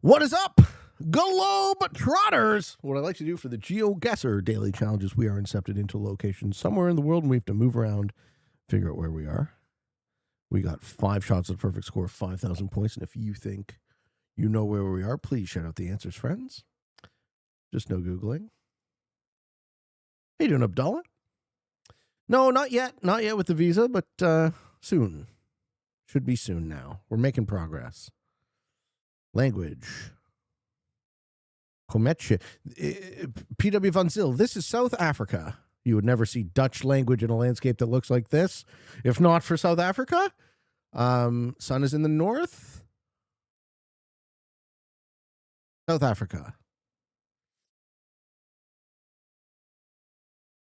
What is up, Globe Trotters? What I like to do for the Geoguessr daily challenges, we are incepted into a location somewhere in the world, and we have to move around, figure out where we are. We got 5 shots at a perfect score of 5,000 points, and if you think you know where we are, please shout out the answers, friends. Just no Googling. How you doing, Abdullah? No, not yet. Not yet with the visa, but soon. Should be soon now. We're making progress. Language. Kometje. P.W. Van Zyl, this is South Africa. You would never see Dutch language in a landscape that looks like this, if not for South Africa. Sun is in the north. South Africa.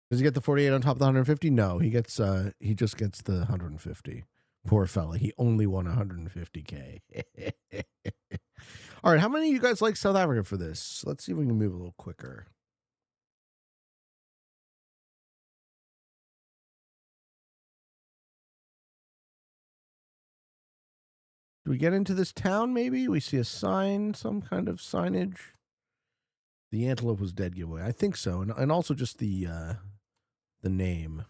Does he get the 48 on top of the 150? No, he just gets the 150. Poor fella. He only won 150K. All right, how many of you guys like South Africa for this? Let's see if we can move a little quicker. Do we get into this town, maybe? We see a sign, some kind of signage. The antelope was dead giveaway. I think so. And also just the name.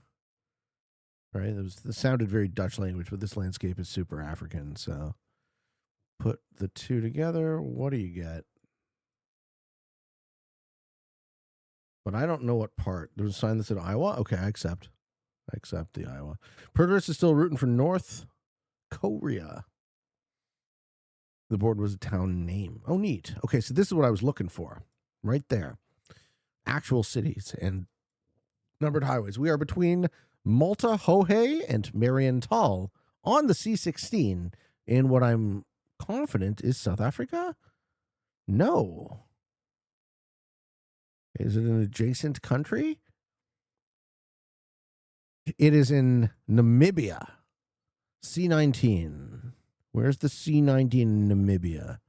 Right? It sounded very Dutch language, but this landscape is super African, so put the two together. What do you get? But I don't know what part. There's a sign that said Iowa. Okay, I accept. I accept the Iowa. Pergris is still rooting for North Korea. The board was a town name. Oh, neat. Okay, so this is what I was looking for. Right there. Actual cities and numbered highways. We are between Malta Hohe and Marienthal on the C16 in what I'm confident is South Africa? No. Is it an adjacent country? It is in Namibia. C19. Where's the C19 in Namibia?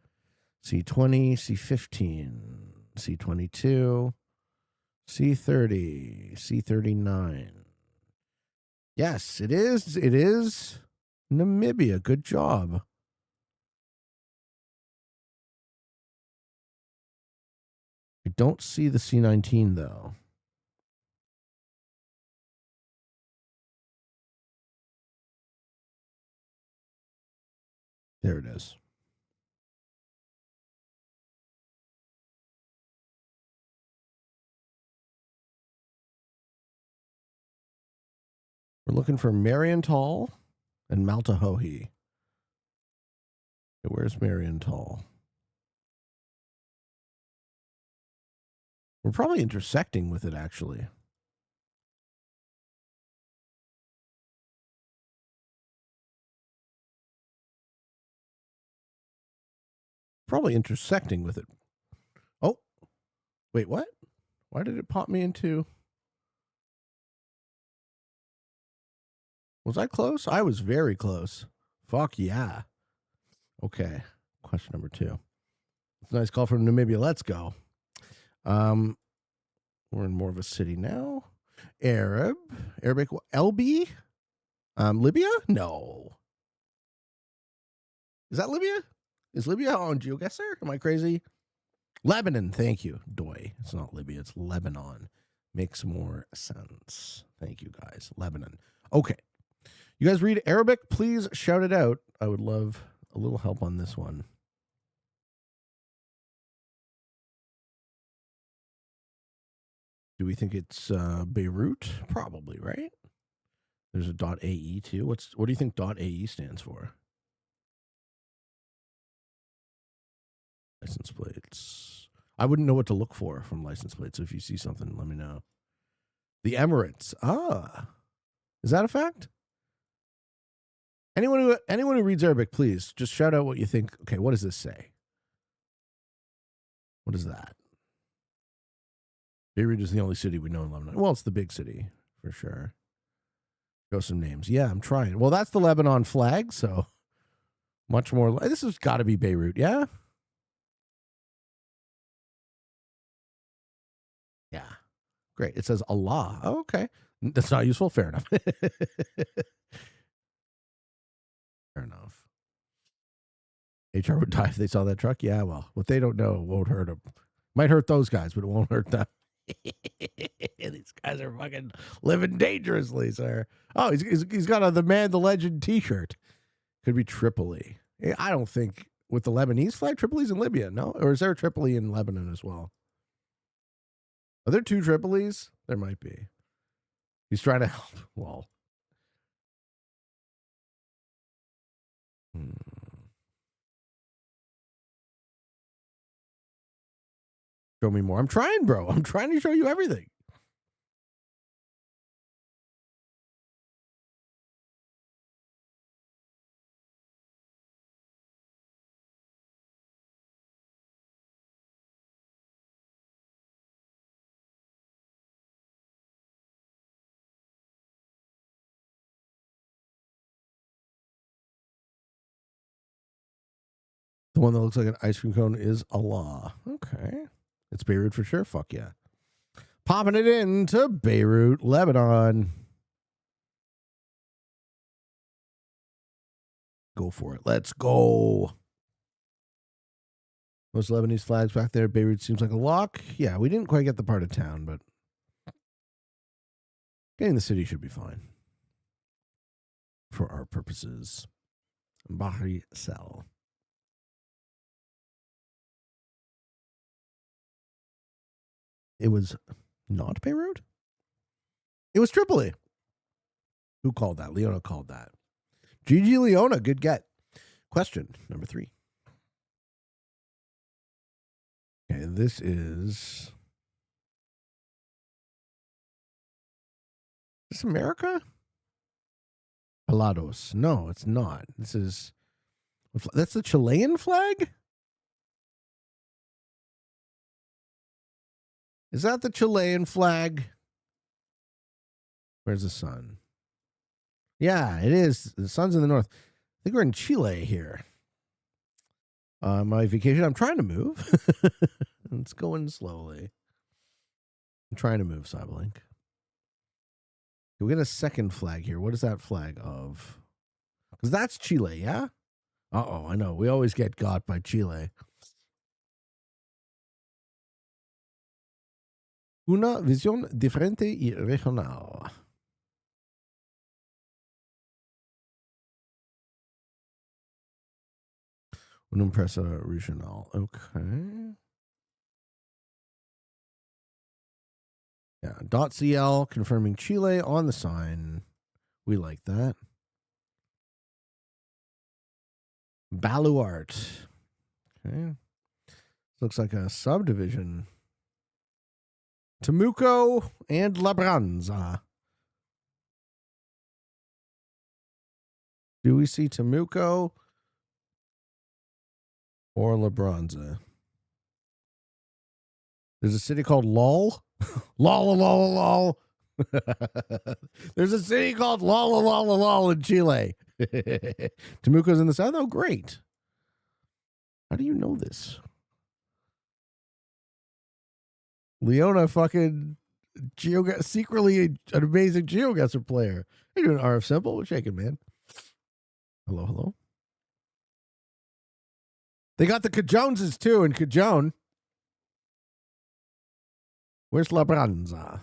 C20, C15, C22, C30, C39. Yes, it is. It is Namibia. Good job. I don't see the C19, though. There it is. We're looking for Marienthal and Malta Hohe. Okay, where's Marienthal? We're probably intersecting with it, actually. Probably intersecting with it. Oh, wait, what? Why did it pop me into... Was I close? I was very close. Fuck yeah. Okay. Question number 2. It's a nice call from Namibia. Let's go. We're in more of a city now. Arabic. LB? Libya? No. Is that Libya? Is Libya on Geoguessr? Am I crazy? Lebanon. Thank you. Doy. It's not Libya. It's Lebanon. Makes more sense. Thank you, guys. Lebanon. Okay. You guys read Arabic? Please shout it out. I would love a little help on this one. Do we think it's Beirut? Probably, right? There's a .ae too. What do you think .ae stands for? License plates. I wouldn't know what to look for from license plates. So if you see something, let me know. The Emirates. Ah. Is that a fact? Anyone who reads Arabic, please just shout out what you think. Okay, what does this say? What is that? Beirut is the only city we know in Lebanon. Well, it's the big city, for sure. Go some names. Yeah, I'm trying. Well, that's the Lebanon flag, so much more. This has got to be Beirut, yeah? Yeah. Great. It says Allah. Oh, okay. That's not useful. Fair enough. Fair enough. HR would die if they saw that truck. Yeah, well, what they don't know won't hurt them. Might hurt those guys, but it won't hurt them. These guys are fucking living dangerously, sir. Oh, he's got a the man, the legend T-shirt. Could be Tripoli. I don't think with the Lebanese flag, Tripoli's in Libya, no? Or is there a Tripoli in Lebanon as well? Are there two Tripolis? There might be. He's trying to help. Well. Show me more. I'm trying, bro. I'm trying to show you everything. The one that looks like an ice cream cone is Allah. Okay. It's Beirut for sure. Fuck yeah. Popping it into Beirut, Lebanon. Go for it. Let's go. Those Lebanese flags back there. Beirut seems like a lock. Yeah, we didn't quite get the part of town, but getting the city should be fine for our purposes. Bahri Sal. It was not Beirut? It was Tripoli. Who called that? Leona called that. GG Leona, good get. Question number 3. Okay, this is this America? Palados. No, it's not. That's the Chilean flag? Is that the Chilean flag? Where's the sun? Yeah, it is. The sun's in the north. I think we're in Chile here. My vacation. I'm trying to move. It's going slowly. I'm trying to move, Cyberlink. We get a second flag here. What is that flag of? Because that's Chile, yeah? Uh-oh, I know. We always get got by Chile. Una visión diferente y regional. Una empresa regional. Okay. Yeah. .cl confirming Chile on the sign. We like that. Baluart. Okay. Looks like a subdivision. Temuco and Labranza. Do we see Temuco or Labranza? There's a city called Lol. Lol. There's a city called Lol in Chile. Temuco's in the south. Oh, great. How do you know this? Leona fucking secretly an amazing Geoguessr player. How you doing, RF Simple? We're shaking, man. Hello. They got the Cajoneses too in Cajone. Where's Labranza?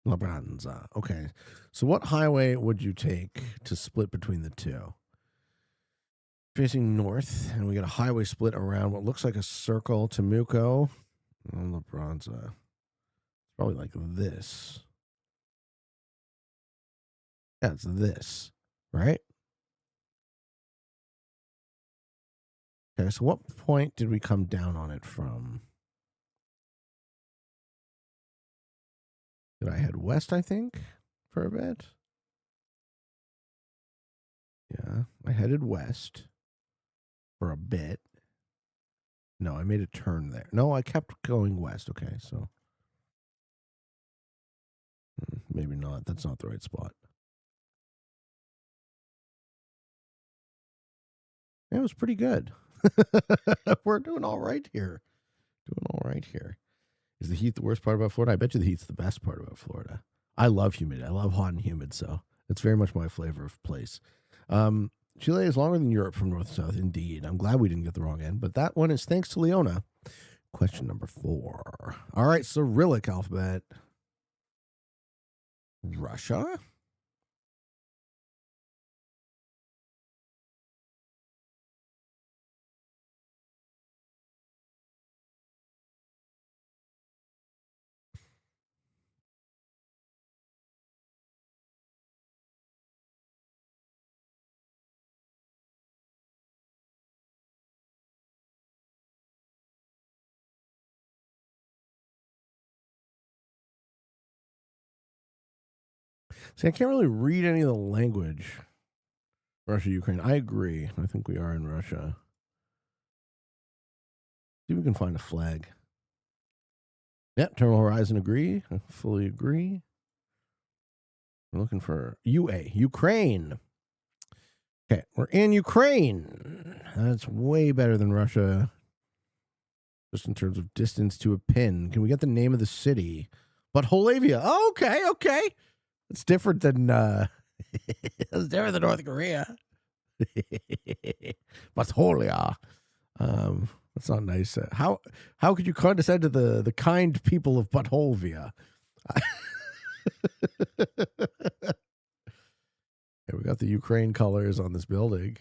Labranza. Okay. So what highway would you take to split between the two? Facing north, and we got a highway split around what looks like a circle. Temuco. Labranza. It's probably like this. Yeah, it's this. Right? Okay, so what point did we come down on it from? Did I head west, I think, for a bit? Yeah, I headed west for a bit. No, I made a turn there. No, I kept going west. Okay, so maybe not. That's not the right spot. It was pretty good. We're doing all right here. Is the heat the worst part about Florida? I bet you the heat's the best part about Florida. I love humidity. I love hot and humid, so it's very much my flavor of place. Chile is longer than Europe from north to south. Indeed. I'm glad we didn't get the wrong end, but that one is thanks to Leona. Question number 4. All right, Cyrillic alphabet. Russia? See, I can't really read any of the language. Russia, Ukraine. I agree. I think we are in Russia. See if we can find a flag. Yeah, Terminal Horizon agree. I fully agree. We're looking for UA, Ukraine. Okay, we're in Ukraine. That's way better than Russia. Just in terms of distance to a pin. Can we get the name of the city? But Holavia. Oh, okay. It's different than it's different than North Korea. Mongolia. That's not nice. How could you condescend to the kind people of Butholvia? Okay, we got the Ukraine colors on this building.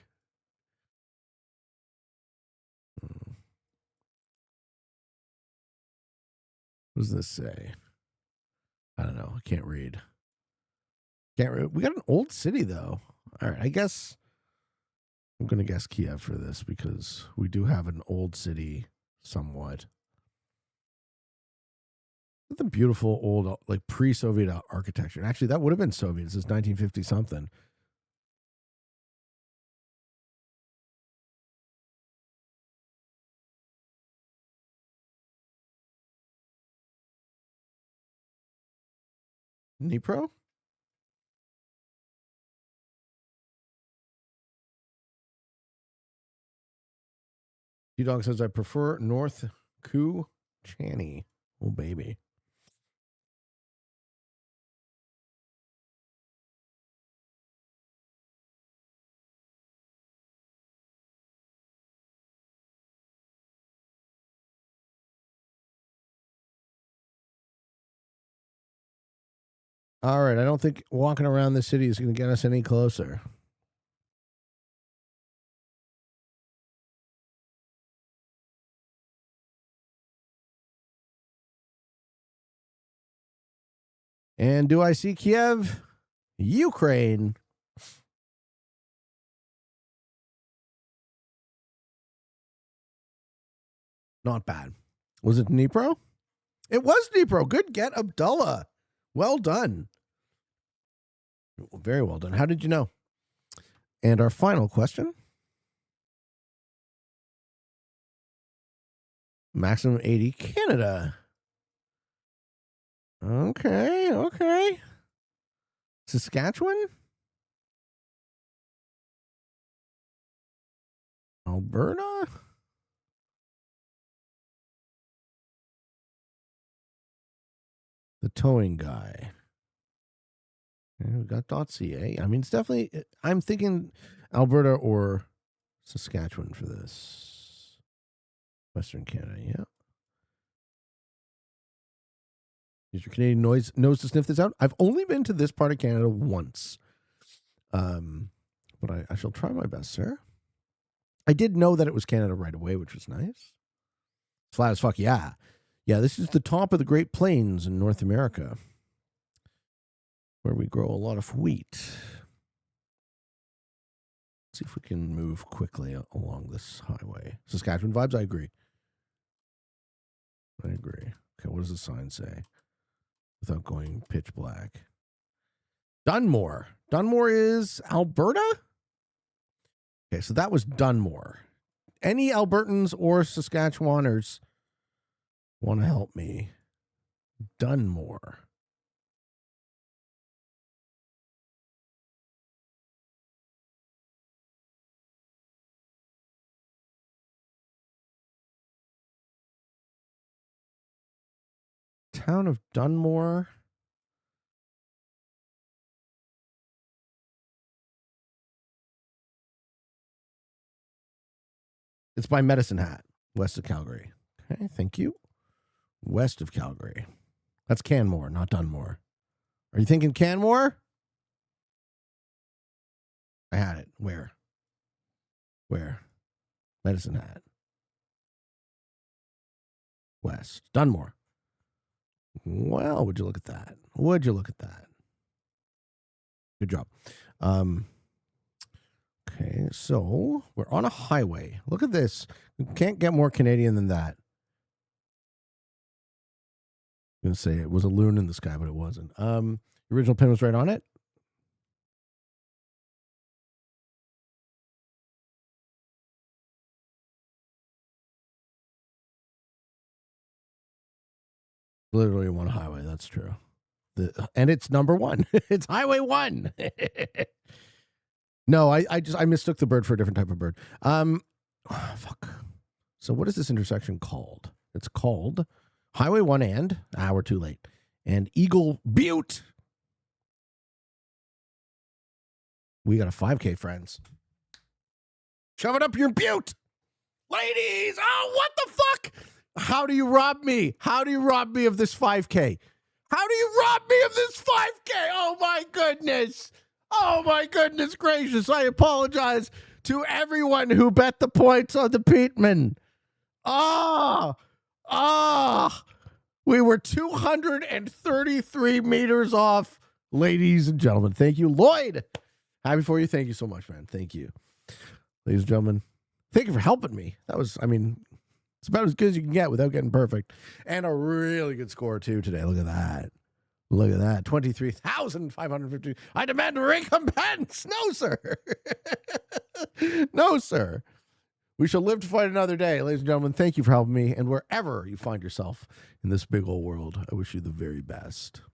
What does this say? I don't know. I can't read. We got an old city though. All right, I guess I'm going to guess Kiev for this because we do have an old city somewhat. The beautiful old, like pre-Soviet architecture. And actually, that would have been Soviet. This is 1950 something. Dnipro? T-Dog says, I prefer North Koo Channy. Oh, baby. All right, I don't think walking around the city is going to get us any closer. And do I see Kiev? Ukraine. Not bad. Was it Dnipro? It was Dnipro. Good get, Abdullah. Well done. Very well done. How did you know? And our final question. Maximum 80, Canada. Okay. Saskatchewan? Alberta? The towing guy. Yeah, we got .ca. I mean, it's definitely, I'm thinking Alberta or Saskatchewan for this. Western Canada, yeah. Use your Canadian nose to sniff this out. I've only been to this part of Canada once. But I shall try my best, sir. I did know that it was Canada right away, which was nice. Flat as fuck, yeah. Yeah, this is the top of the Great Plains in North America, where we grow a lot of wheat. Let's see if we can move quickly along this highway. Saskatchewan vibes, I agree. Okay, what does the sign say? Without going pitch black. Dunmore. Dunmore is Alberta? Okay, so that was Dunmore. Any Albertans or Saskatchewaners want to help me? Dunmore. Town of Dunmore. It's by Medicine Hat, west of Calgary. Okay, thank you. West of Calgary. That's Canmore, not Dunmore. Are you thinking Canmore? I had it. Where? Medicine Hat. West. Dunmore. Well, would you look at that? Good job. Okay, so we're on a highway. Look at this. You can't get more Canadian than that. I'm going to say it was a loon in the sky, but it wasn't. The original pin was right on it. Literally one highway. That's true. And it's number 1. It's Highway 1. No, I mistook the bird for a different type of bird. Fuck. So what is this intersection called? It's called Highway 1 and we're too late. And Eagle Butte. We got a 5K, friends. Shove it up your butte. Ladies, oh, what the fuck? How do you rob me? How do you rob me of this 5K? How do you rob me of this 5K? Oh, my goodness. Oh, my goodness gracious. I apologize to everyone who bet the points on the Peatman. We were 233 meters off, ladies and gentlemen. Thank you, Lloyd. Happy for you. Thank you so much, man. Thank you. Ladies and gentlemen, thank you for helping me. It's about as good as you can get without getting perfect. And a really good score, too, today. Look at that. 23,550. I demand a recompense. No, sir. No, sir. We shall live to fight another day. Ladies and gentlemen, thank you for helping me. And wherever you find yourself in this big old world, I wish you the very best.